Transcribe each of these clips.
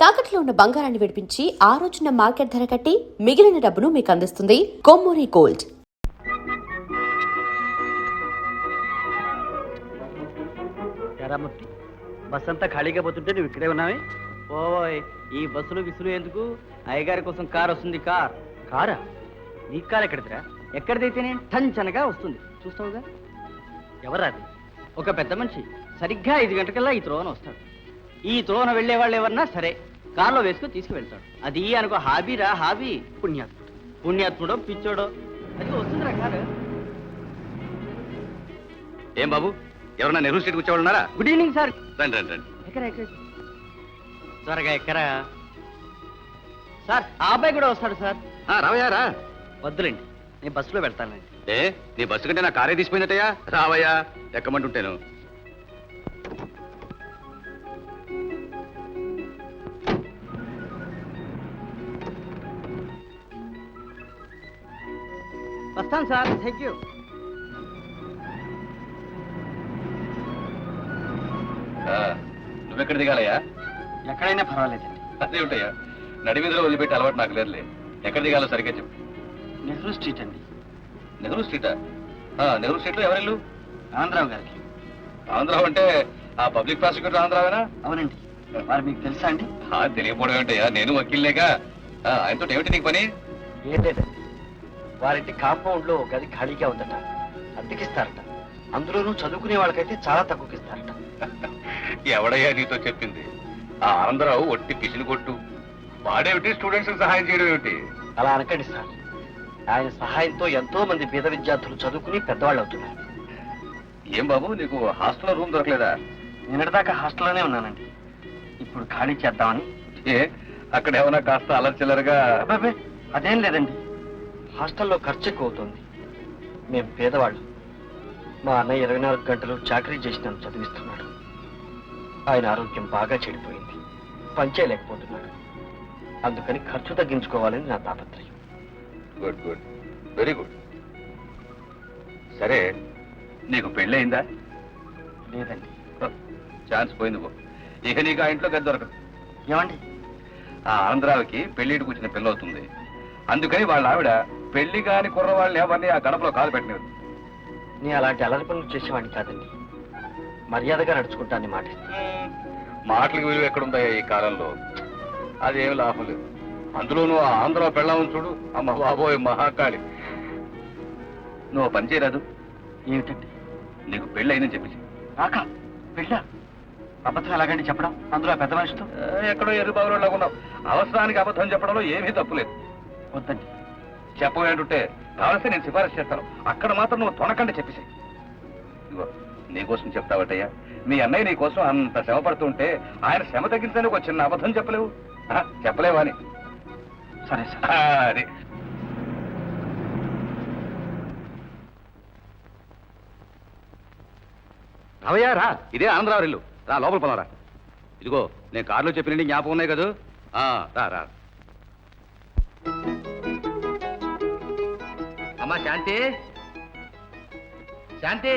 తాకట్లో ఉన్న బంగారాన్ని విడిపించి ఆ రోజున మార్కెట్ ధర కట్టి మిగిలిన డబ్బును మీకు అందిస్తుంది కొమ్మూరి గోల్డ్. బస్ అంతా ఖాళీగా పోతుంటే నువ్వు ఇక్కడే ఉన్నావే? ఓయ్, ఈ బస్సులు విసులు ఎందుకు? అయ్యగారి కోసం కార్ వస్తుంది. కారా? నీ కార్ ఎక్కడిదిరా? ఎక్కడిదైతే నేను టంచనగా వస్తుంది, చూస్తావుగా. ఎవరాది? ఒక పెద్ద మనిషి. సరిగ్గా 5 గంటకల్లా ఈ త్రోవన వస్తాడు. ఈ త్రోవన వెళ్లే వాళ్ళు ఎవరన్నా సరే కారులో వేసుకుని తీసుకువెళ్తాడు. అది అనుకో హాబీరా, హాబీ. పుణ్యాత్ముడో పిచ్చోడో అది వస్తుందిరా కారు. ఏం బాబు, ఎవరన్నా నెహ్రూ స్ట్రీట్ వచ్చేవాళ్ళు ఉన్నారా? Good evening sir. రండి రండి రండి. ఎక్కరా త్వరగా ఎక్కరా సార్. ఆ అబ్బాయి కూడా వస్తాడు సార్. రావయ్యా రా. వద్దులేండి, నేను బస్సులో పెడతానండి. నీ బస్సు కంటే నా కారే తీసిపోయిందటయ్యా. రావయ్యా, ఎక్కమంటుంటేను. వస్తాను సార్. Thank you. నువ్వెక్కడ దిగాలయ్యా? ఎక్కడైనా పర్వాలేదండి. అదేమిటయ్యా, నడివీధిలో వదిలిపెట్టి అలవాటు నాకు లేదులే. ఎక్కడ దిగాలో సరిగ్గా చెప్పు. నెహ్రూ స్ట్రీట్ అండి. నెహ్రూ స్ట్రీటా? నెహ్రూ స్ట్రీట్లో ఎవరెళ్ళు? ఆంధ్రావు గారికి. ఆంధ్రావు అంటే ఆ పబ్లిక్ ప్రాసిక్యూటర్ ఆంధ్రావేనా? అవునండి. వారు మీకు తెలుసా అండి? తెలియకపోవడం ఏంటయ్యా, నేను వకీల్లేగా. ఆయనతో ఏమిటి నీకు పని? ఏం లేదండి, వారింటి కాంపౌండ్ లో ఒక గది ఖాళీగా ఉందట, అద్దెకిస్తారట. అందులోనూ చదువుకునే వాళ్ళకైతే చాలా తక్కువకిస్తారట. ఎవడయ్యా నీతో చెప్పింది? ఆ ఆనందరావు ఒట్టి పిసిని కొట్టు. వాడేమిటి స్టూడెంట్స్ సహాయం చేయడం ఏమిటి? అలా అనకండి సార్. ఆయన సహాయంతో ఎంతో మంది పేద విద్యార్థులు చదువుకుని పెద్దవాళ్ళు అవుతున్నారు. ఏం బాబు, నీకు హాస్టల్లో రూమ్ దొరకలేదా? నిన్నటిదాకా హాస్టల్లోనే ఉన్నానండి. ఇప్పుడు ఖాళీ చేద్దామని. అక్కడ ఏమన్నా కాస్త అలర్చిల్లరుగా? అబ్బాబే, అదేం లేదండి. హాస్టల్లో ఖర్చు ఎక్కువ అవుతుంది. మేము పేదవాళ్ళు. మా అన్నయ్య 24 గంటలు చాకరీ చేసి నన్ను చదివిస్తున్నాడు. ఆయన ఆరోగ్యం బాగా చెడిపోయింది, పనిచేయలేకపోతున్నాడు. అందుకని ఖర్చు తగ్గించుకోవాలని నా తాపత్రయం. Good good, very good. సరే, నీకు పెళ్ళి అయిందా? లేదండి. ఛాన్స్ పోయింది పో. ఇక నీకు ఆ ఇంట్లో గది దొరకదు. ఏమండి? ఆ ఆంధ్రావికి పెళ్లిటికి వచ్చిన పిల్ల అవుతుంది. అందుకని వాళ్ళ ఆవిడ పెళ్లి కాని కుర్రవాళ్ళని ఎవరిని ఆ గడపలో కాలు పెట్టినది. నీ అలాంటి అలరి పనులు చేసేవాడిని కాదండి. మర్యాదగా నడుచుకుంటానని మాటిస్తాను. మాటలకు విలువ ఎక్కడుందయ్యా ఈ కాలంలో? అదేమి లాభం లేదు. అందులోనూ ఆ ఆంధ్ర పెళ్ళామని చూడు, అమ్మ బాబోయ్ మహాకాళి. నువ్వు పని చేయరాదు? ఏమిటండి? నీకు పెళ్ళి అయిందని చెప్పేసి. నాకా పెళ్ళా? అబద్ధం ఎలాగండి చెప్పడం, అందులో పెద్ద మనిషితో? ఎక్కడో ఎరుబాబులో ఉన్నావు. అవసరానికి అబద్ధం చెప్పడంలో ఏమీ తప్పులేదు. వద్దండి. చెప్పబోయేంటుంటే కావలసి నేను సిఫారసు చేస్తాను. అక్కడ మాత్రం నువ్వు తొనకండి చెప్పేసి. ఇదిగో, నీకోసం చెప్తావటయ్యా. మీ అన్నయ్య నీ కోసం అంత శ్రమ పడుతుంటే ఆయన శ్రమ తగ్గించడానికి ఒక చిన్న అబద్ధం చెప్పలేవు? చెప్పలేవా అని? సరే సార్. అది రావయ్యా రా. ఇదే ఆనందరావు ఇల్లు. రా, లోపల పోదాం రా. ఇదిగో, నేను కారులో చెప్పినండి జ్ఞాపకం ఉన్నాయి కదా? రా రా. అమ్మా శాంతి, శాంతి.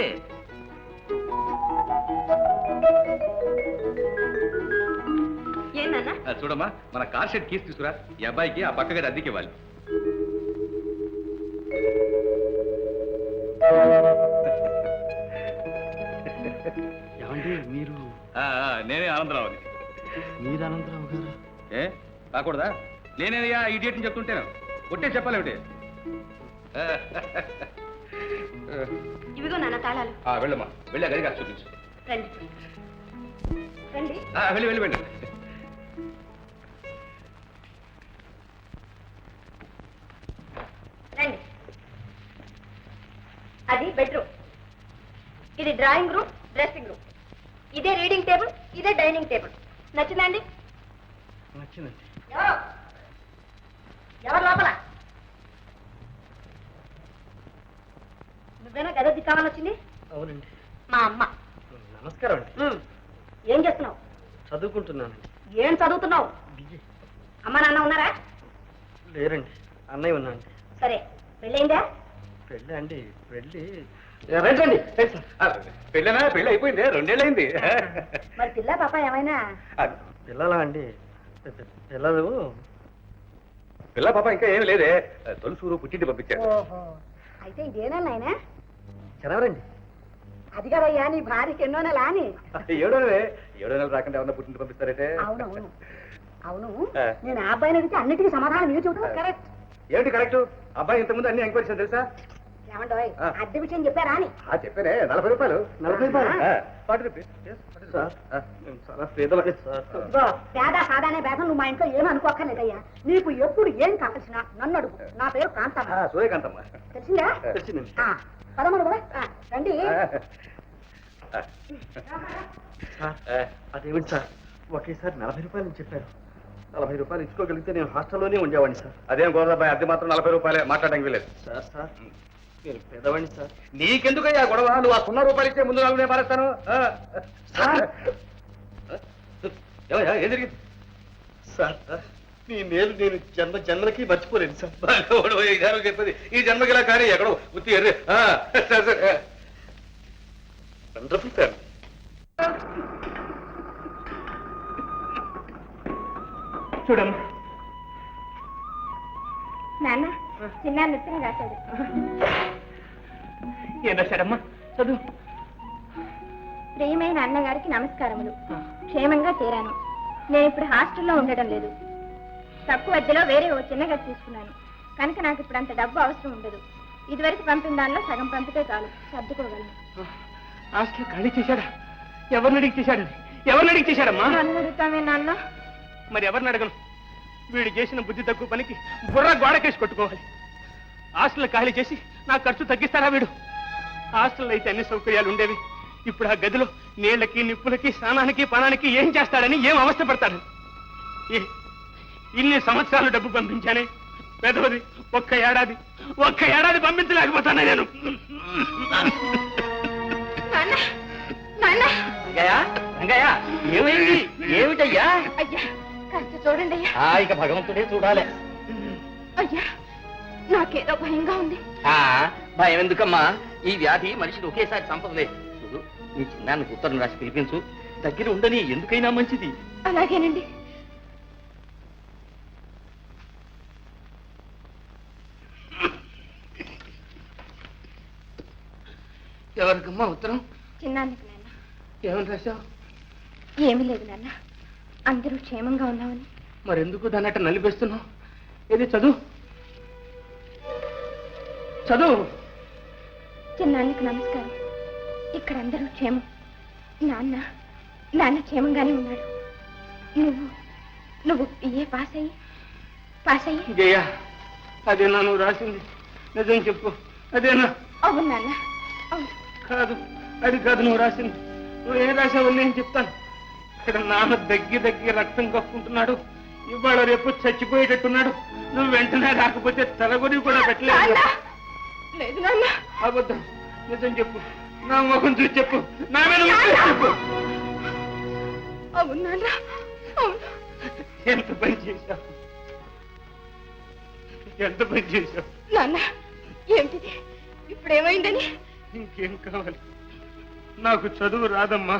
చూడమ్మా, మన కార్ షెడ్ కీస్ తీసుకురా. ఈ అబ్బాయికి ఆ పక్క గది అద్దెకి ఇవ్వాలి. ఏమండి మీరు? నేనే ఆనందరావుని. మీరు ఆనందరావు గారు? కాకూడదా? నేనేనయ్యా ఇడియట్ అని చెప్తుంటాను. ఒట్టే చెప్పాలేమిటి? ఇవిగో నాన్న తాళాలు. వెళ్ళమ్మా, వెళ్ళి ఆ గది కాదు చూపించు. రండి రండి. వెళ్ళి వెళ్ళి వెళ్ళి. రండి. అది బెడ్రూమ్, ఇది డ్రాయింగ్ రూమ్, డ్రెస్సింగ్ రూమ్. ఇదే రీడింగ్ టేబుల్, ఇదే డైనింగ్ టేబుల్. నచ్చిందండి? నచ్చిందండి. ఎవరు లోపల? నువ్వేనా గది కావాలని వచ్చింది? అవునండి. మా అమ్మ. నమస్కారం అండి. ఏం చేస్తున్నావు? చదువుకుంటున్నానండి. ఏం చదువుతున్నావు? అమ్మ నాన్న ఉన్నారా? లేరండి, అన్నయ్య ఉన్నాండి. సరే, పెళ్ళయిందా? పెళ్ళి అండి, పెళ్ళి రండి. పెళ్ళనా? పెళ్ళి అయిపోయింది, 2 ఏళ్ళైంది. మరి పిల్ల పాప ఏమైనా? పిల్లలా అండి? పిల్లలు పిల్ల పాప ఇంకా ఏమి లేదే, తొలుసూరు పుట్టింటి పంపించారు. ఓహో, అయితే ఇదేనా నాయనా? చదవరండి. అది కదయ్యా నీ భార్యకి ఎన్నో నెల అని. 7వ నెలే. 7వ నెల రాకుండా ఎవరన్నా పుట్టింటి పంపిస్తారైతే? అవునవును అవును, నేను ఆ అబ్బాయిని అడిగితే అన్నిటికీ సమాధానం మీరు చెబుతున్నారు. కరెక్ట్. ఏమిటి కరెక్ట్? అబ్బాయి ఇంతకుముందు అన్ని ఎంక్వైరీ చేశాను తెలుసా? ఏమంటాయ్, అద్దె విషయం చెప్పారా అని? చెప్పానే, 40 రూపాయలు. 40 రూపాయలు? 40 రూపీస్. సార్ మేము చాలా పేదవాడి సార్. ఇదిగో, పేద సాదానే భేదం నువ్వు మా ఇంట్లో ఏమీ అనుకోక్కర్లేదయ్యా. నీకు ఎప్పుడు ఏం కావాల్సినా నన్ను అడుగు. నా పేరు కాంతమ్మ. సూర్యకాంతమ్మ. తెలిసిందా? తెలిసిందండి. పదమూడు కూడా రండి. సార్ అదేమిటి సార్, ఒకేసారి 40 రూపాయలు చెప్పారు. 40 రూపాయలు ఇచ్చుకోగలిగితే నేను హాస్టల్లోనే ఉండేవాడిని సార్. అదేం గోదాబాయ్, అద్దె మాత్రం 40 రూపాయలే, మాట్లాడడానికి వీలేదు. సార్ సార్ నేను పేదవాడిని సార్. నీకెందుకయ్యా గొడవ? నువ్వు ఆ 0 రూపాయలు ఇచ్చే ముందు 4 నేను మారేస్తాను. ఏమయ్యా, ఏం జరిగింది? సార్ నీ మేలు నేను జన్మలకి మర్చిపోలేను సార్. ఈ జన్మ చెప్పేది ఈ జన్మకి ఇలా కానీ ఎక్కడో ఉత్తి ఎర్రే. సరే సరే, వండర్ఫుల్ ఫ్యామిలీ. చూడమ్మా. నాన్న చిన్న నృత్యం రాశాడు. ఏం రాశాడమ్మా? చదువు. ప్రియమైన అన్నగారికి నమస్కారములు. క్షేమంగా చేరాను. నేను ఇప్పుడు హాస్టల్లో ఉండడం లేదు. తక్కువ అద్దెలో వేరే ఓ చిన్న గది తీసుకున్నాను కనుక నాకు ఇప్పుడు అంత డబ్బు అవసరం ఉండదు. ఇదివరకు పంపిన దానిలో సగం పంపితే చాలు, సర్దుకోగలను. హాస్టల్ ఖాళీ చేశాడా? ఎవరిని అడిగి చేశాడు? ఎవరిని అడిగి చేశాడమ్మా? నన్ను అడుగుతామే నాన్న. మరి ఎవరిని అడగను? వీడు చేసిన బుద్ధి తక్కువ పనికి బుర్ర గోడకేసి కొట్టుకోవాలి. హాస్టల్ ఖాళీ చేసి నా ఖర్చు తగ్గిస్తారా వీడు? హాస్టల్లో అయితే అన్ని సౌకర్యాలు ఉండేవి. ఇప్పుడు ఆ గదిలో నీళ్లకి నిప్పులకి స్నానానికి పానానికి ఏం చేస్తాడని ఏం అవస్థ పడతాడు? ఇన్ని సంవత్సరాలు డబ్బు పంపించానే, పెదవది ఒక్క ఏడాది పంపించలేకపోతానే నేను. ఏమైంది? ఏమిటయ్యా? అయ్యా కాస్త చూడండి అయ్యా. ఇక భగవంతుడే చూడాలి. అయ్యా నాకేదో భయంగా ఉంది. భయం ఎందుకమ్మా? ఈ వ్యాధి మనిషిని ఒకేసారి చంపదులేదు. చూడు, నీ చిన్నానికి ఉత్తరం రాసి పిలిపించు. దగ్గర ఉండని, ఎందుకైనా మంచిది. అలాగేనండి. ఎవరికమ్మా ఉత్తరం? చిన్నానికి నాన్న. ఏమని రాశావు? ఏమీ లేదు నాన్న, అందరూ క్షేమంగా ఉన్నామని. మరెందుకు దాన్నట్ట నలిపేస్తున్నావు? ఏది చదువు చదువు. చిన్నానికి నమస్కారం. ఇక్కడ అందరూ క్షేమం. నాన్న క్షేమంగానే ఉన్నాడు. నువ్వు ఏ పాస్ అయ్యి జయ, అదేనా నువ్వు రాసింది? నిజం చెప్పు, అదేనా? అవును నాన్న, అవును. కాదు, అది కాదు నువ్వు రాసింది. నువ్వు ఏం రాసావు నేను చెప్తాను. ఇక్కడ నాన్న దగ్గి రక్తం కప్పుకుంటున్నాడు. ఇవాళ రేపు చచ్చిపోయేటట్టున్నాడు. నువ్వు వెంటనే రాకపోతే తలగొని కూడా పెట్టలేదు. లేదు నాన్న. అబద్ధం. నిజం చెప్పు, నా ముఖం చూసి చెప్పు, నా మీద ముఖం చెప్పు. అవును నాన్న, అవును. ఎంత పని చేశావు, ఎంత పని చేశావు నాన్న. ఏమిటిది? ఇప్పుడు ఏమైందని? ఇంకేం కావాలి? నాకు చదువు రాదమ్మా,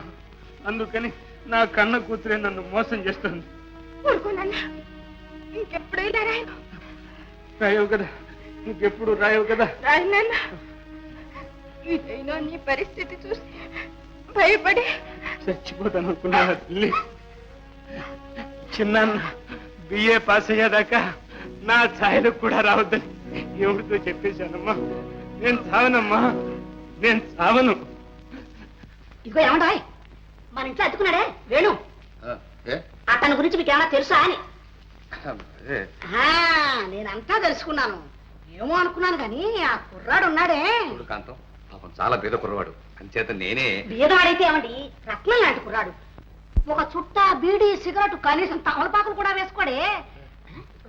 అందుకని నా కన్న కూతురే నన్ను మోసం చేస్తుంది. ఊరుకో నాన్న, ఇంకెప్పుడు ఇలా రాయను. రాయవు కదా, ఇంకెప్పుడు రాయవు కదా. రాయను నాన్న. ఇదైనా నీ పరిస్థితి చూసి భయపడి చచ్చిపోతాను అనుకున్నా తల్లి. చిన్నాన్న బిఏ పాస్ అయ్యేదాకా నా ఛాయలకు కూడా రావద్దని ఎవరితో చెప్పేశానమ్మా. నేను చావనమ్మా, నేను చావను. ఇదిగో ఏమంటాయ్, మన ఇంట్లో అతుకున్నాడే వేణు, అతని గురించి మీకు ఏమైనా తెలుసా అని. నేనంతా తెలుసుకున్నాను. ఏమో అనుకున్నాను కానీ ఆ కుర్రాడు ఉన్నాడే. కాంతం పాపం చాలా పేద కుర్రవాడు, అంచేత నేనే. బీదవాడైతే ఏమండి, రత్నం లాంటి కుర్రాడు. ఒక చుట్ట బీడి సిగరెట్ కనీసం తమలపాకులు కూడా వేసుకోడే.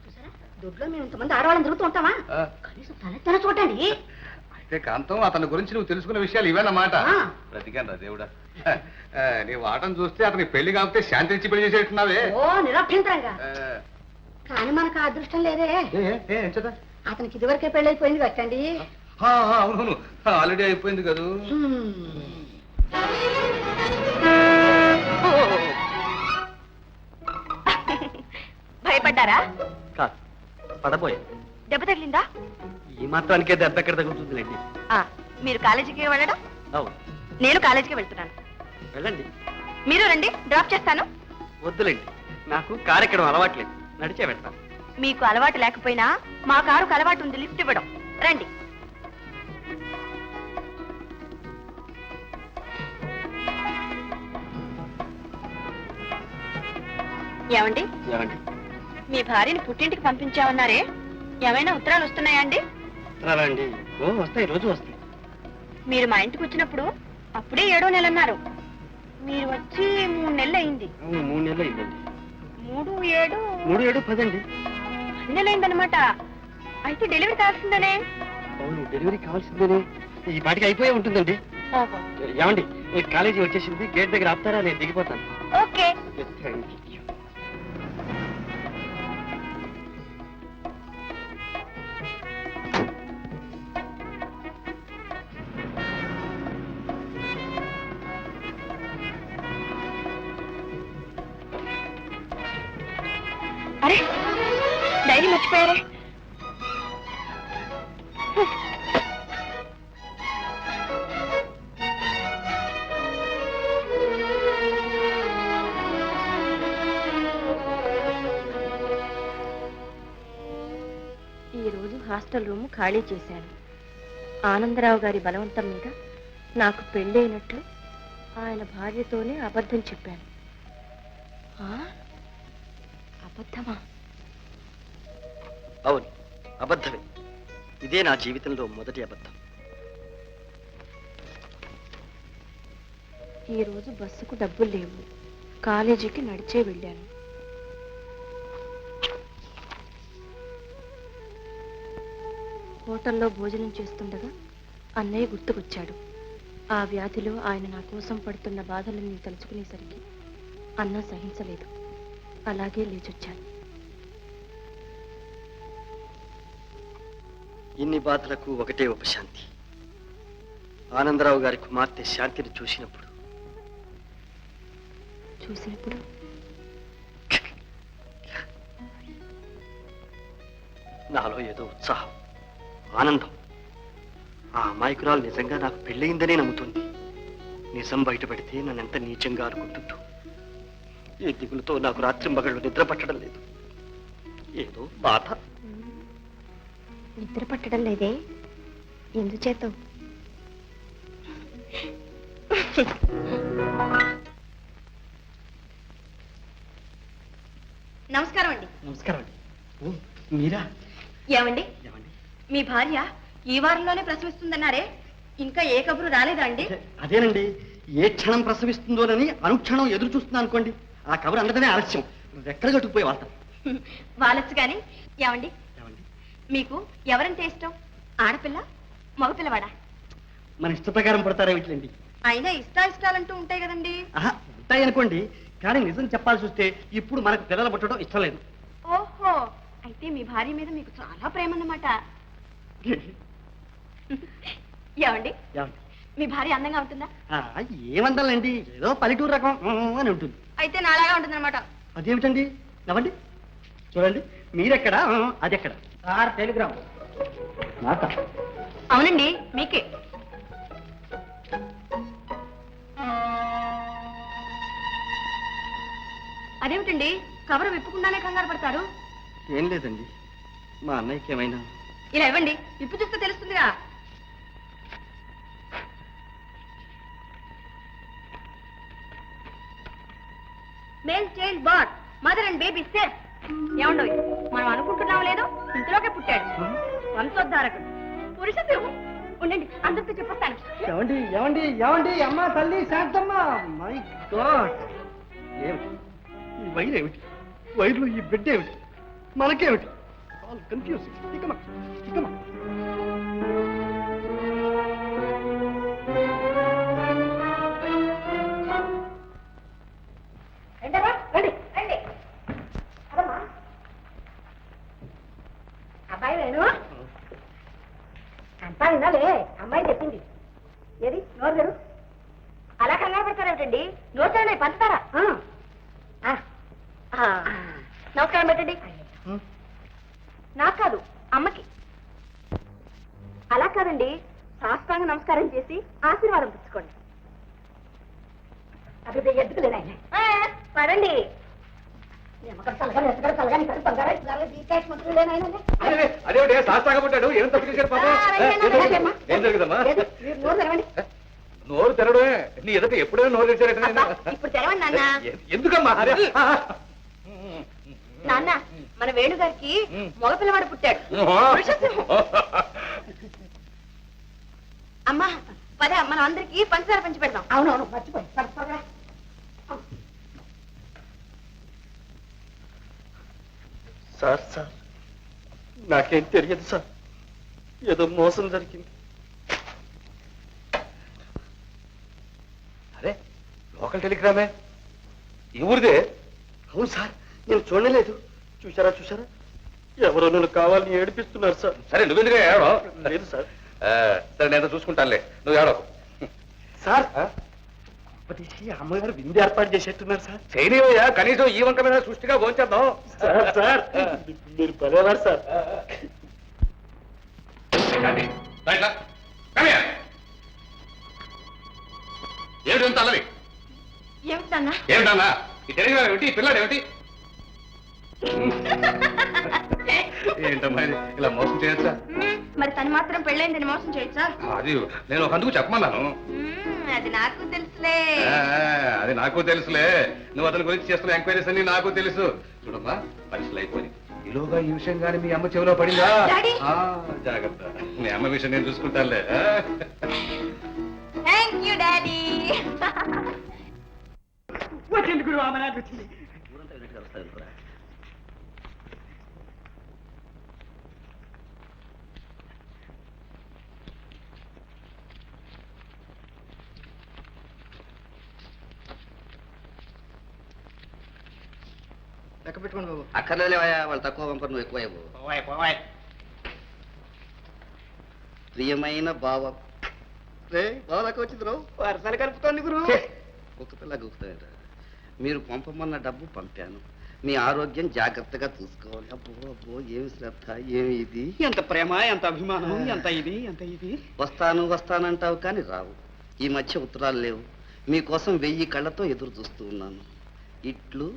చూసారా, దొడ్లో మేము ఇంతమంది ఆడవాళ్ళని తిరుగుతూ ఉంటామా? కనీసం తలెత్తన చూడండి. అయితే కాంతం, అతని గురించి నువ్వు తెలుసుకున్న విషయాలు ఇవేనమాట. ఆ. బ్రతికాను రా దేవుడా. నీ వాటం చూస్తే అతని పెళ్లి కాకపోతే శాంతి ఇచ్చి పెళ్లి చేసేట్టున్నావే. ఓ నిరభ్యంతరంగా. కానీ మనకు ఆ అదృష్టం లేదే. అతనికి ఇదివరకే పెళ్ళైపోయింది కట్టండి. అవునవును, ఆల్రెడీ అయిపోయింది కదా. భయపడ్డారా? కాదు, పడబోయే. దెబ్బ తగిలిందా? ఈ మాత్రానికే దెబ్బ ఎక్కడ తగ్గుతుందిలేండి. మీరు కాలేజీకి వెళ్ళడం, అవును. నేను కాలేజీకి వెళ్తున్నాను. వెళ్ళండి. మీరు రండి, డ్రాప్ చేస్తాను. వద్దులేండి, నాకు కారు ఎక్కడం అలవాట్లేదు, నడిచే వెళ్తాను. మీకు అలవాటు లేకపోయినా మా కారుకు అలవాటు ఉంది లిఫ్ట్ ఇవ్వడం. రండి. ఏమండి, ఏమండి? మీ భార్యని పుట్టింటికి పంపించామన్నారే, ఏమైనా ఉత్తరాలు వస్తున్నాయా అండి? అండి వస్తాయి, రోజు వస్తాయి. మీరు మా ఇంటికి వచ్చినప్పుడు అప్పుడే 7వ నెల అన్నారు. మీరు వచ్చి 3 నెలలు అయింది. 3 నెలలు అయిందండి. 3, 7, 3, 7, 10 అండి. 10 నెలలు అయిందనమాట. అయితే డెలివరీ కావాల్సిందనే. అవును, డెలివరీ కావాల్సిందేనే. ఈ పాటికి అయిపోయే ఉంటుందండి. ఓహో, ఏమండి, కాలేజీ వచ్చేసింది, గేట్ దగ్గర ఆపుతారా? నేను దిగిపోతాను. ఓకే. అరే, డైరీ మర్చిపోయారే. ఈరోజు హాస్టల్ రూమ్ ఖాళీ చేశాను. ఆనందరావు గారి బలవంతం మీద నాకు పెళ్ళైనట్లు ఆయన భార్యతోనే అబద్ధం చెప్పాను. అబద్ధమా? అవును, అబద్ధమే. ఇదే నా జీవితంలో మొదటి అబద్ధం. ఈరోజు బస్సుకు డబ్బులు లేవు. కాలేజీకి నడిచే వెళ్ళాను. హోటల్లో భోజనం చేస్తుండగా అన్నయ్య గుర్తుకొచ్చాడు. ఆ వ్యాధిలో ఆయన నా కోసం పడుతున్న బాధలన్నీ తలుచుకునేసరికి అన్న సహించలేదు. అలాగే లేచొచ్చాను. ఇన్ని బాధలకు ఒకటే ఉపశాంతి. ఆనందరావు గారి కుమార్తె శాంతిని చూసినప్పుడు నాలో ఏదో ఉత్సాహం, ఆనందం. ఆ అమాయకురాలు నిజంగా నాకు పెళ్ళయిందనే నమ్ముతుంది. నిజం బయటపడితే నన్నెంత నీచంగా అనుకుంటుందో. ఈ దిగులుతో నాకు రాత్రింబగళ్ళు నిద్ర పట్టడం లేదు. ఏదో బాధ. నిద్ర పట్టడం లేదే, ఎందుచేత? నమస్కారం అండి. నమస్కారం అండి. మీరా? ఏమండి, మీ భార్య ఈ వారంలోనే ప్రసవిస్తుందన్నారే, ఇంకా ఏ కబురు రాలేదా అండి? అదేనండి, ఏ క్షణం ప్రసవిస్తుందోనని అనుక్షణం ఎదురు చూస్తున్నా అనుకోండి. ఆ కబురు అందడమే ఆలస్యం. రెక్కలు కట్టుకుపోయి వాళ్తాం. వాళ్ళొచ్చు కానీ. ఏమండి, మీకు ఎవరంటే ఇష్టం? ఆడపిల్ల, మగపిల్లవాడా? మన ఇష్ట ప్రకారం పడతారా వీటిలండి. అయినా ఇష్టాలంటూ ఉంటాయి కదండి. ఉంటాయి అనుకోండి, కానీ నిజం చెప్పాల్సి వస్తే ఇప్పుడు మనకు పిల్లలు పుట్టడం ఇష్టం లేదు. ఓహో, అయితే మీ భార్య మీద మీకు చాలా ప్రేమ అన్నమాట. ఏమండి, మీ భార్య అందంగా ఉంటుందా? ఏమందాలండి, ఏదో పల్లెటూరు రకం అని ఉంటుంది. అయితే నాలాగా ఉంటుందన్నమాట. అదేమిటండి? నవ్వండి, చూడండి, మీరెక్కడ అది ఎక్కడ? టెలిగ్రామ్. అవునండి, మీకే. అదేమిటండి, కవర్ విప్పకుండానే కంగారు పడతారు? ఏం లేదండి, మా అన్నయ్యకి ఏమైనా. ఇలా ఇవ్వండి, విప్పు చూస్తే తెలుస్తుందిగా. Male child but, mother and baby safe. ఏమండో, మనం అనుకుంటున్నాం లేదు, ఇంతలోకే పుట్టాడు. వంశోద్ధారకుడు, పురుష సింహం. ఉండండి, అందరితో చెప్పొస్తాను. ఏమండి ఏమండి ఏమండి, అమ్మా తల్లి శాంతమ్మ. మై గాడ్, ఏమిటి ఈ వైర్? ఏమిటి వైర్లు? ఈ బిడ్డ ఏమిటి? మనకేమిటి? All confusing. ఇకమా ఇకమా. అబ్బాయి వేణు, అంతా వినాలే, అమ్మాయి చెప్పింది. ఏది నోరు తెరు. అలా కంగారు పెడతారేమిటండి? నోరు తెరలే, పంచుతారా? నమస్కారం పెట్టండి. నాకు కాదు, అమ్మకి. అలా కాదండి, శాస్త్రాంగ నమస్కారం చేసి ఆశీర్వాదం పుచ్చుకోండి. అది ఎద్దుకులేనా పడండి. అదే శాస్త్రంగా పుట్టాడు ఏం తప్పు చేశాడు పాపం ఏం జరుగుదమ్మా నోరు తెరడమే నీ ఎదుట ఎప్పుడైనా నోరు తెరిచారట ఇప్పుడు తెరవండి నాన్న. ఎందుకమ్మా నాన్న, మన వేణుగారికి మగ పిల్లవాడు పుట్టాడు. అమ్మా పదే, మనం అందరికి పంచదార పంచి పెడదాం. అవునవును, మర్చిపోయి. సార్ సార్ నాకేం తెలియదు సార్, ఏదో మోసం జరిగింది. అరే లోకల్ టెలిగ్రామే ఈ ఊరిదే. అవును సార్, నేను చూడలేదు. చూసారా చూసారా, ఎవరో నన్ను కావాలని ఏడిపిస్తున్నారు సార్. సరే నువ్వెందుకే ఏడో లేదు సార్. సరే నేను చూసుకుంటానులే, నువ్వు ఏడోకు. సార్ అప్పటికి అమ్మగారు విందు ఏర్పాటు చేసేట్టున్నారు సార్. చేయనివయ్యా, కనీసం ఈ వంక మీద సృష్టిగా భోంచేద్దాం. సార్ సార్ మీరు పదేవారు సార్. ఏమిటి అల్లరి ఏమిటన్నా? ఏమిటన్నా ఈ టెలిగ్రామ్ ఏమిటి, ఈ పిల్లాడు ఏమిటి? ఏంటమ్మా ఇది, ఇలా మోసం చేయొచ్చా? మరి తను మాత్రం పెళ్ళైందని మోసం చేయొచ్చా? అది నేను ఒక అందుకు చెప్పమన్నాను. అది నాకు తెలుసులే. అది నాకు తెలుసులే, నువ్వు అతని గురించి చేస్తున్న ఎంక్వైరీస్ అన్ని నాకు తెలుసు. చూడమ్మా పరిస్థితులు అయిపోయి ఈలోగా ఈ విషయం కానీ మీ అమ్మ చెవిలో పడిందా? డాడీ! జాగ్రత్త, మీ అమ్మ విషయం నేను చూసుకుంటానులే. Thank you daddy. వచ్చింది గురు, ఆమె నాకు వచ్చింది. లెక్క పెట్టుకోండి బాబు. అక్కర్లేవయ్యా, వాళ్ళు తక్కువ పంపరు, నువ్వు ఎక్కువ ఇవ్వు. ప్రియమైన బావ రే బావ దాకా వచ్చింది రావు వరసలు కలుపుతోంది గురు. ఒక పిల్ల గుర్తుంట. మీరు పంపమన్న డబ్బు పంపాను, మీ ఆరోగ్యం జాగ్రత్తగా చూసుకోవాలి. అబ్బో అబ్బో ఏమి శ్రద్ధ, ఏమి ఇది, ఎంత ప్రేమ, ఎంత అభిమానం, ఎంత ఇది ఎంత ఇది. వస్తాను వస్తానంటావు కానీ రావు. ఈ మధ్య ఉత్తరాలు లేవు, మీకోసం 1000 కళ్ళతో ఎదురు చూస్తూ ఉన్నాను. ఇట్లు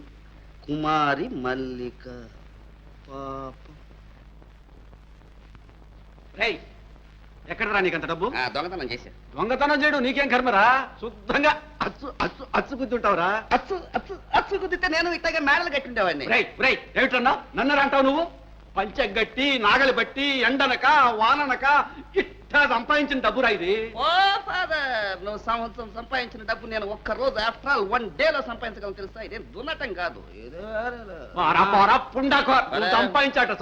కుమారి మల్లిక. పాపం. రేయ్, ఎక్కడరా నీకంత డబ్బు? దొంగతనం చేశా. దొంగతనం చేయడం నీకేం కర్మరా? శుద్ధంగా అచ్చు అచ్చు అచ్చు గుద్దుంటావురా. అచ్చు అచ్చు అచ్చు కుదిరితే నేను ఇట్లాగే మేడలు కట్టుండేవాడిని. ఏమిటన్నా నన్నరా అంటావు నువ్వు? పంచగట్టి నాగలి బట్టి ఎండనక వాననక ఇట్టా సంపాదించిన డబ్బురా ఇది. ఓ ఫాదర్, నువ్వు సంవత్సరం సంపాదించిన డబ్బు నేను ఒక్క రోజు ఆఫ్టర్ ఆల్ 1 డేలో సంపాదించగలను తెలుసా? ఇదేం దున్నటం కాదు.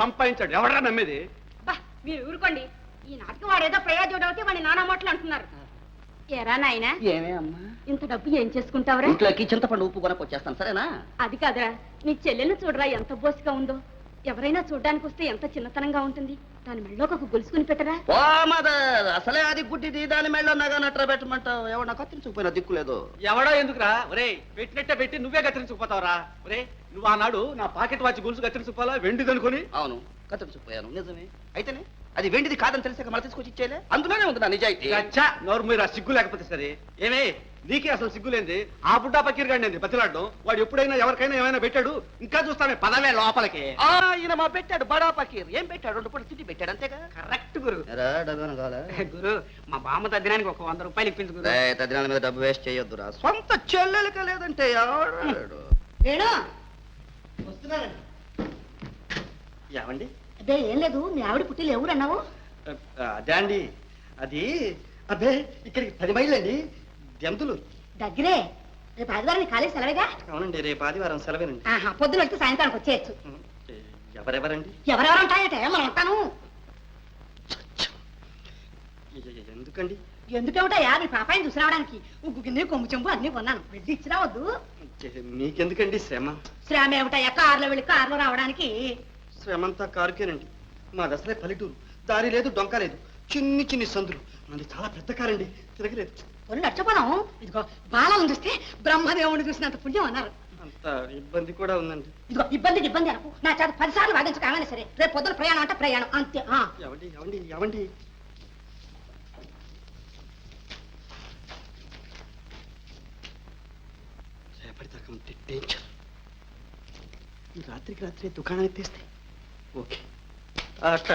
సంపాదించాడు ఎవడరా నమ్మేది? మీరు ఊరుకోండి. ఈ నాటకం వాడేదో ప్రయోజనం అవుతే వాడి నానా మాటలు అంటున్నారు. ఎరా నాయనా, ఏమే అమ్మా, ఇంత డబ్బు ఏం చేసుకుంటావురా? ఇంట్లోకి చింతపండు ఉప్పు కొనకొచ్చేస్తాను, సరేనా? అది కాదురా, నీ చెల్లెల్ని చూడరా ఎంత బోసిగా ఉందో. ఎవరైనా చూడ్డానికి వస్తే ఎంత చిన్నతనంగా ఉంటుంది. దాని మెళ్ళోకి ఒక గొలుసుకుని పెట్టరా. ఓ మదర్, అసలే అది గుడ్డిది, దాని మెళ్ళో నగ నట్ర పెట్టమంటావు. ఎవడన్నా కత్తిరించుకుపోయినా దిక్కులేదు. ఎవడో ఎందుకురా? ఒరే పెట్టినట్టే పెట్టి నువ్వే కత్తిరించుకుపోతావురా. ఒరే నువ్వు ఆనాడు నా పాకెట్ వాచ్ గొలుసు కత్తిరించుకోవాలా, వెండిదనుకొని. అవును, కత్తిరించుకుపోయాను, నిజమే. అయితేనే అది వెండిది కాదని తెలిసాక మళ్ళీ తీసుకొచ్చి ఇచ్చేలే. అందులోనే ఉంది నా నిజాయితీ. అచ్చా, నోరు మీరు సిగ్గు లేకపోతే సరే. ఏమే నీకే అసలు సిగ్గులేంది? ఆ బుడ్డా పకీర్ గాడి బతిలాడడం. వాడు ఎప్పుడైనా ఎవరికైనా ఏమైనా పెట్టాడు? ఇంకా చూస్తామే, పదవే లోపలికి. ఈయన మా పెట్టాడు బడా పకీర్. ఏం పెట్టాడు? 2 పూట తిండి పెట్టాడు, అంతేగా? కరెక్ట్ గురు. డబ్బు కావాలా గురు, మా బామ్మ తద్దినానికి ఒక 100 రూపాయలు ఇప్పించు గురు. తద్దినాల మీద డబ్బు వేస్ట్ చేయొద్దురా. సొంత చెల్లెలక లేదంటే ఎవడు? ఏమండి? అదే ఏం లేదు, మీ ఆవిడ పుట్టిలు ఎవరన్నావు? అదే అండి, అది అబ్బే ఇక్కడికి 10 మైళ్ళు అండి, దెంతులు. దగ్గరే. రేపు ఆదివారం కాలేజ్ సెలవేగా? అవునండి, రేపు ఆదివారం సెలవేనండి. పొద్దున వెళ్తే సాయంత్రానికి వచ్చేయచ్చు. ఎవరెవరండి? ఎవరెవరు ఉంటాయట, మనం ఉంటాను. ఎందుకండి? ఎందుకేమిటయా, నీ పాపాయిని చూసి రావడానికి ఉగ్గు గిన్నె కొమ్ము చెంబు అన్ని కొన్నాను. వెళ్ళి ఇచ్చి రావద్దు. మీకెందుకండి శ్రమ? శ్రమ ఏమిటయ్యా, కారులో వెళ్ళి కారులో రావడానికి. శ్రమంతా కారుకేనండి. మాది అసలే పల్లెటూరు, దారి లేదు డొంక లేదు, చిన్ని చిన్ని సందులు. మనది చాలా పెద్ద కారండి, తిరగలేదు. కొన్ని నచ్చపోదాం. ఇదిగో బాలను చూస్తే బ్రహ్మదేవుని చూసినంత పుణ్యం అన్నారు. అంత ఇబ్బంది కూడా ఉందండి. ఇదిగో ఇబ్బందికి ఇబ్బంది అనకు. నా చేత 10 సార్లు వాదించు కావాలి సరే. రేపు పొద్దున ప్రయాణం అంటే ప్రయాణం అంతే. ఎవండి ఎవండి ఎవండి రేపటిదాకా ఉంటే డేంజర్. ఈ రాత్రికి రాత్రి దుకాణం ఎత్తేస్తే ఓకే. ఆట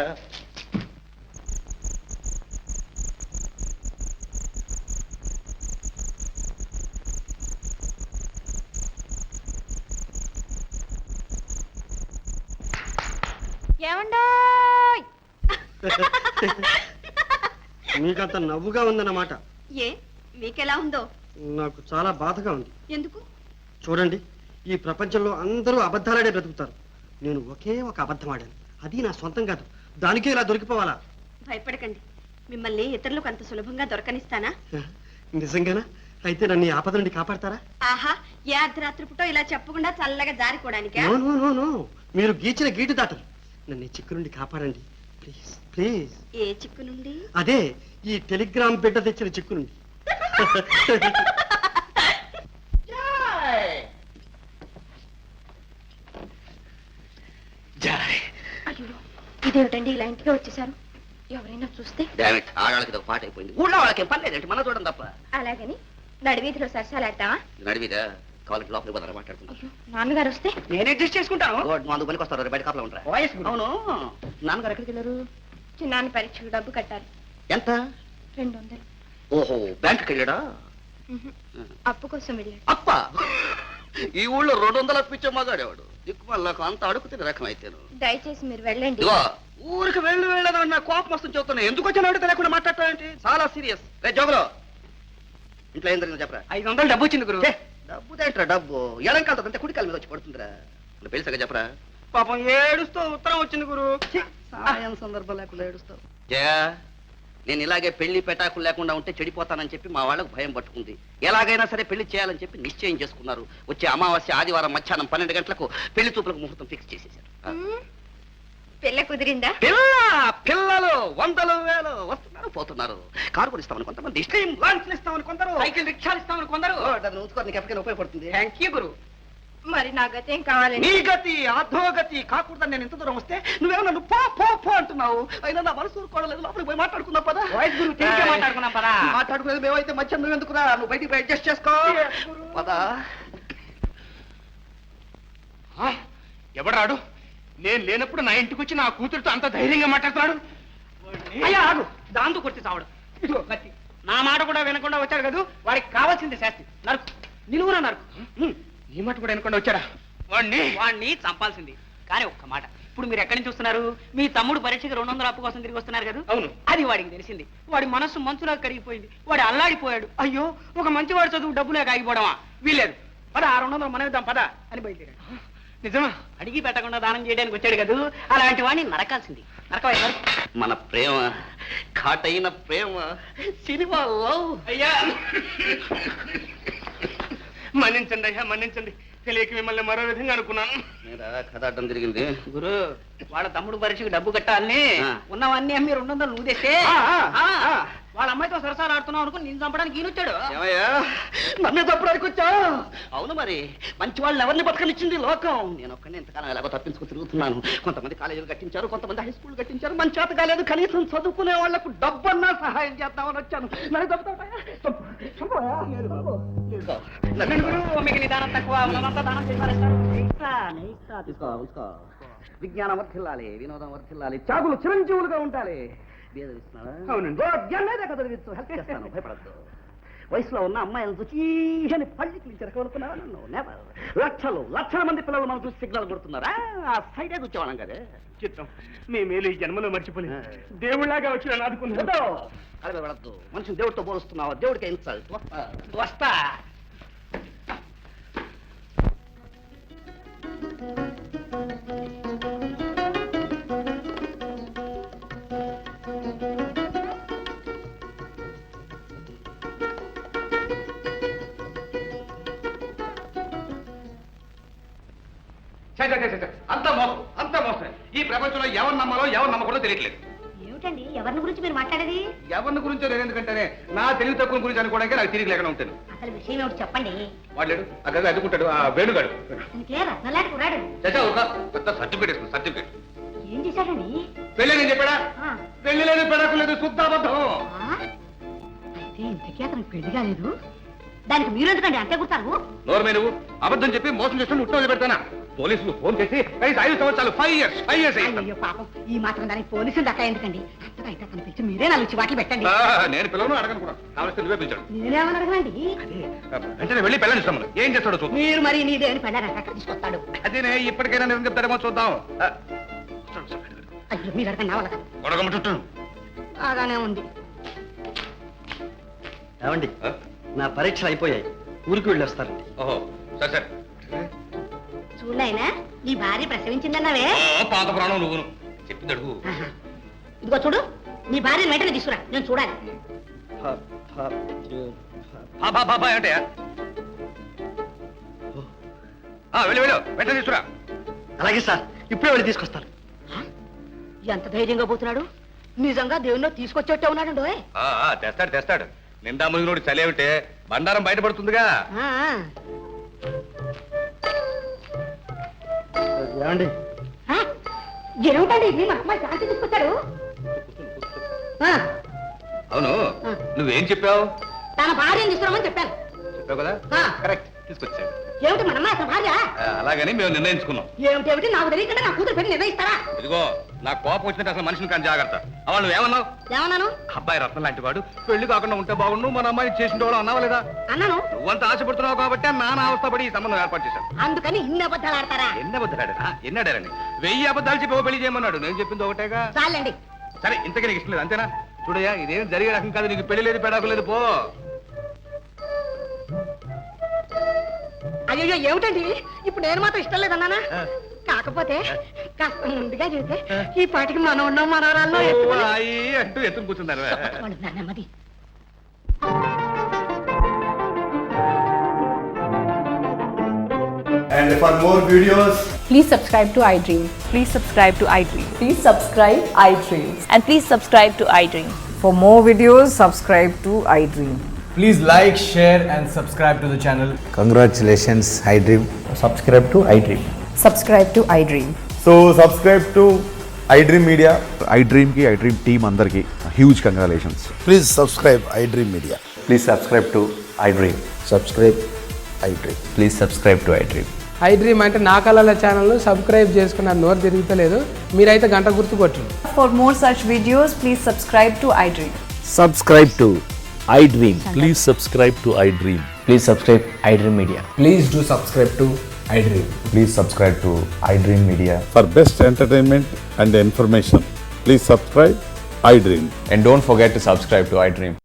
ఏమండో మీకంత నవ్వుగా ఉందన్నమాట. ఏ మీకెలా ఉందో? నాకు చాలా బాధగా ఉంది. ఎందుకు? చూడండి, ఈ ప్రపంచంలో అందరూ అబద్ధాలాడే బ్రతుకుతారు. నేను ఒకే ఒక అబద్ధం ఆడాను. అది నా సొంతం కాదు. దానికే ఇలా దొరికిపోవాలా? భయపడకండి, మిమ్మల్ని ఇతరులకు అంత సులభంగా దొరకనిస్తానా? నిజంగానా? అయితే నన్ను ఈ ఆపద నుండి కాపాడతారా? ఆహా, ఏ అర్ధరాత్రి పుట్టో ఇలా చెప్పకుండా చల్లగా జారిపోవడానికా? నో నో నో నో, మీరు గీచిన గీటు దాటరు. నన్ను ఈ చిక్కు నుండి కాపాడండి ప్లీజ్ ప్లీజ్. ఏ చిక్కు నుండి? అదే ఈ టెలిగ్రామ్ బిడ్డ తెచ్చిన చిక్కు నుండి. అయ్యో, ఇదేమిటండి ఇలా ఇంటికి వచ్చేసారు? ఎవరైనా చూస్తే? ఆడవాళ్ళకి ఇది ఒక పాట అయిపోయింది. ఊళ్ళో వాళ్ళకి ఏం పని లేదంటే మన చూడడం తప్ప. అలాగని నడివీధిలో సరసాలాడతావా? నడివిదా కాలేజ్ లోపలికి పోతారా మాట్లాడుకుంటా. అయ్యో, నాన్నగారు వస్తే? నేను అడ్జస్ట్ చేసుకుంటాను. మందు పనికి వస్తారు, బయట కాపలా ఉంటారా? అవును, నాన్నగారు ఎక్కడికి వెళ్ళారు? చిన్నాన్న పరీక్షకు డబ్బు కట్టాలి. ఎంత? 200. ఓహో, బ్యాంకుకి వెళ్ళాడా? అప్పు కోసం వెళ్ళాడు. అప్ప ఈ ఊళ్ళో 200 అప్పిచ్చే మగాడేవాడు. దిక్కుమల్లకు అంత అడుగుతున్న రకం అయితేను. దయచేసి మీరు వెళ్ళండి. ఇదిగో, ఊరికి వెళ్ళదని నా కోపం వస్తుంది చెబుతున్నా. ఎందుకు వచ్చిన అడిగితే లేకుండా మాట్లాడతావేంటి? చాలా సీరియస్. రే జోగులో, ఇంట్లో ఏం జరిగిందో చెప్పరా? 500 డబ్బు వచ్చింది గురు. డబ్బు దేంట్రా డబ్బు? ఎడంకాలతో అంటే కుడికాల మీద వచ్చి పడుతుందిరా. పెళ్లి సగ చెప్పరా? పాపం ఏడుస్తూ ఉత్తరం వచ్చింది గురు. సాయం సందర్భం లేకుండా ఏడుస్తావు. జయా, నేను ఇలాగే పెళ్లి పెటాకులు లేకుండా ఉంటే చెడిపోతానని చెప్పి మా వాళ్ళకు భయం పట్టుకుంది. ఎలాగైనా సరే పెళ్లి చేయాలని చెప్పి నిశ్చయం చేసుకున్నారు. వచ్చే అమావాస్య ఆదివారం మధ్యాహ్నం 12 గంటలకు పెళ్లి చూపులకు ముహూర్తం ఫిక్స్ చేసేసారు. పిల్ల కుదిరిందా? పిల్లలు 100 వేలు వస్తున్నారు పోతున్నారు. కారు కూడా ఇస్తామని కొంతమంది, స్ట్రీమ్ లాంచ్ ఇస్తామని కొందరు, సైకిల్ రిక్షాలు ఇస్తామని కొందరు. నీకు ఎప్పటికైనా ఉపయోగపడుతుంది. థ్యాంక్ యూ గురు. మరి నా గతేం కావాలండి? నీ గతి అధోగతి కాకూడదని నేను ఇంత దూరం వస్తే నువ్వేమో నన్ను పో పో పో అంటున్నావు. అయినా నా మనసు ఊరుకోవడలేదు. లోపలికి పోయి మాట్లాడుకుందాం పదా. వాయిస్ గురు, తిరిగే మాట్లాడుకున్నాం పదా. మాట్లాడుకునేది మేమైతే మధ్య నువ్వు ఎందుకురా? నువ్వు బయటికి పోయి అడ్జస్ట్ చేసుకో పదా. ఎవడాడు? నేను లేనప్పుడు నా ఇంటికి వచ్చి నా కూతురుతో అంత ధైర్యంగా మాట్లాడుతున్నాడు. అయ్యా ఆగు, దాంతో కొట్టి చావడం. ఇదిగో కత్తి. నా మాట కూడా వినకుండా వచ్చాడు కదా, వాడికి కావాల్సింది శాస్తి. నరుకు, నిలువురా నరుకు. ఈ మాట కూడా వినకుండా వచ్చాడా? వాడిని చంపాల్సింది. కానీ ఒక్క మాట, ఇప్పుడు మీరు ఎక్కడి నుంచి వస్తున్నారు? మీ తమ్ముడు పరీక్షకి 200 అప్పు కోసం తిరిగి వస్తున్నారు కదా? అవును. అది వాడికి తెలిసింది. వాడి మనస్సు మంచులా కరిగిపోయింది. వాడు అల్లాడిపోయాడు. అయ్యో, ఒక మంచివాడు చదువు డబ్బులేక ఆగిపోవడమా? వీలేదు. పద, 200 మనం ఇద్దాం పద అని బయలుదేరాడు. నిజమా? అడిగి పెట్టకుండా దానం చేయడానికి వచ్చాడు కదా, అలాంటి వాడిని నరకాల్సింది. నరకవయ్యారు. మన ప్రేమ ఘాటైన ప్రేమ సినిమా లవ్. అయ్యా మన్నించండి అయ్యా, మన్నించండి. తెలియక మిమ్మల్ని మరో విధంగా అనుకున్నాను. కథ అడ్డం తిరిగింది. గురు, వాళ్ళ తమ్ముడు పరీక్షకు డబ్బు కట్టాలని ఆ. ఉన్నవన్నీ అమ్మి 200 నువ్వు తెస్తే ఆ. వాళ్ళ అమ్మాయితో సరసాలు ఆడుతున్నావు అనుకుని నేను చంపడానికి ఈయనొచ్చాడు. ఏమయ్యా, నన్నే తప్పడానికి వచ్చా? అవును మరి, మంచి వాళ్ళని ఎవరిని బతకనిచ్చింది లోకం. నేను ఒక్కనే ఎంతకాలం ఎలాగో తప్పించుకు తిరుగుతున్నాను. కొంతమంది కాలేజీలు కట్టించారు, కొంతమంది హై స్కూల్ కట్టించారు. మంచి చేత కాలేదు, కనీసం చదువుకునే వాళ్లకు డబ్బన్నా సహాయం చేద్దామని వచ్చాను. నన్ను మీకు నిదానం తక్కువ, ఉన్నదంతా దానం చేసి పారేస్తారు. తీసుకో, ఉంచుకో. విజ్ఞానం వర్ధిల్లాలి, వినోదం వర్ధిల్లాలి, త్యాగులు చిరంజీవులుగా ఉండాలి. అవునండి. హెల్ప్ చేస్తాను, భయపడద్దు. వయసులో ఉన్న అమ్మాయిలను చూసి అని పళ్ళకి చెరకనుకున్నావా? నన్ను నెవర్. లక్షల మంది పిల్లలు మనం చూసి సిగ్నల్ కొడుతున్నారా? ఆ సైడే కూర్చోవాలం కదే. చిత్తం, మీ మేలు ఈ జన్మలో మర్చిపోలేదు. దేవుళ్ళగా వచ్చి నన్ను ఆదుకున్నాడు. అదే పడద్దు. మనిషిని దేవుడితో పోలుస్తున్నావా? దేవుడికి ఇన్సల్ట్. వస్తా. అంత మోసం, అంత మోసం. ఈ ప్రపంచంలో ఎవరు నమ్మాలో ఎవరు నమ్మకూడదో తెలియట్లేదు. ఏమిటండి ఎవరిని గురించి మీరు మాట్లాడేది? ఎవరిని గురించో నేను ఎందుకంటేనే నా తెలివి తక్కువ గురించి అనుకోవడానికి నాకు తిరిగి లేకుండా ఉంటాను. అసలు విషయం ఏమిటి చెప్పండి. వాడు ఆ గది అదుకుంటాడు ఆ వేణుగాడు అతనికే రత్నలాంటి కురాడు. చచ్చా ఒక పెద్ద సర్టిఫికేట్ ఇస్తుంది సర్టిఫికేట్. ఏం చేశాడండి? పెళ్ళి నేను చెప్పాడా? ఆ, పెళ్లి లేదు పెడకు లేదు శుద్ధాబద్ధం. ఆ? అయితే ఇంతకీ అతనికి పెళ్లి కాలేదు. దానికి మీరు ఎందుకండి అంతే గుర్తారు? నోర్మే నువ్వు అబద్ధం చెప్పి మోసం చేస్తూ ఉట్టో పెడతానా? పోలీసులు ఫోన్ చేసి కనీసం 5 సంవత్సరాలు 5 years అయ్యో పాపం, ఈ మాత్రం దానికి పోలీసులు దక్క ఎందుకండి? అంతగా అయితే అతను పిలిచి మీరే 4 చివాట్లు పెట్టండి. నేను పిల్లలను అడగను కూడా కావలసి నువ్వే పిలిచాడు. నేనేమని అడగనండి? వెంటనే వెళ్ళి పెళ్ళని ఇస్తాను ఏం చేస్తాడో చూద్దాం. మీరు మరి నీదేని పెళ్ళారంట అక్కడ తీసుకొస్తాడు. అదేనే ఇప్పటికైనా నేను చెప్తారేమో చూద్దాం. అయ్యో మీరు అడగండి నా వాళ్ళ గొడగముట్టు బాగానే ఉంది. ఏమండి నా పరీక్షలు అయిపోయాయి, ఊరికి వెళ్ళి వస్తారండి. ఓహో సరే సరే. చూడైనా నీ భార్య ప్రసవించిందన్నావే. పాత ప్రాణం నువ్వును చెప్పింది అడుగు. ఆహా. ఇదిగో చూడు, నీ భార్యను వెంటనే తీసుకురా, నేను చూడాలి. అంటే వెళ్ళు వెళ్ళు వెంటనే తీసుకురా. అలాగే సార్, ఇప్పుడే వెళ్ళి తీసుకొస్తాను. ఎంత ధైర్యంగా పోతున్నాడు. నిజంగా దేవుణ్ణి తీసుకొచ్చేట్టే ఉన్నాడు. తెస్తాడు తెస్తాడు. నిండా మునిగినోడు చలి ఉంటే బండారం బయటపడుతుందిగా. ఏమండి ఏమిటండి ఇది? మా అమ్మాయి శాంతి తీసుకొచ్చాడు. ఆ, అవును ఆ. నువ్వేం చెప్పావు? తన భార్యను తీసుకురామని చెప్పాను. చెప్పావు కదా ఆ. కరెక్ట్ తీసుకొచ్చాడు. ఏమిటి మన అమ్మాయి అసలు భార్య? అలాగని మేము నిర్ణయించుకున్నాం. ఏమిటేమిటి నాకు తెలియకుండా నా కూతురు పెళ్లి నిర్ణయిస్తారా? ఇదిగో నాకు కోపం వచ్చినట్టు అసలు మనిషిని కానీ జాగ్రత్త. అవా నువ్వేమన్నావు? ఏమన్నాను? అబ్బాయి రత్నం లాంటి వాడు పెళ్లి కాకుండా ఉంటే బాగుండు మన అమ్మాయిని చేసిండేవాడు అన్నావా లేదా? అన్నాను. నువ్వంత ఆశపడుతున్నావు కాబట్టి నాన్న అవస్థపడి ఈ సంబంధం ఏర్పాటు చేశాను. అందుకని ఇన్ని అబద్ధాలు ఆడతారా? ఎన్ని అబద్ధాడు ఎన్నాడారని 1000 అబద్ధాలు చెప్పి ఓ పెళ్లి చేయమన్నాడు. నేను చెప్పింది ఒకటేగా. చాలండి. సరే ఇంతకీ నీకు ఇష్టం లేదు అంతేనా? చూడయ్యా ఇదేం జరిగే రకం కాదు. నీకు పెళ్లి లేదు పెడాకు లేదు పో. అయ్యో ఏమిటండి ఇప్పుడు నేను మాత్రం ఇష్టం లేదన్నానా? కాకపోతే కాస్త ముందుగా చేస్తే ఈ పాటికి మనం ఉన్నాం మనవరాల్లో అంటూ ఎత్తుకు కూర్చున్నారు. నెమ్మది. And for more videos, Please subscribe to iDream. Please subscribe to iDream. Please subscribe iDream. And please subscribe to iDream. For more videos, subscribe to iDream. please like, share, and subscribe to the channel. Congratulations, iDream. Subscribe to iDream. Subscribe to iDream. So, subscribe to iDream Media. iDream ki iDream team andarki huge congratulations. Please subscribe iDream Media. Please subscribe to iDream. Subscribe iDream. Please subscribe to iDream. iDream అంటే నా కళల channel subscribe చేసుకున్న నోరు తిరుగుతలేదు. మీరైతే గంట గుర్తు కొట్టండి. For more such videos, please subscribe to iDream. Subscribe to iDream. Please subscribe to iDream. Please subscribe iDream Media. Please do subscribe to iDream. Please subscribe to iDream Media. For best entertainment and information, please subscribe iDream. And don't forget to subscribe to iDream.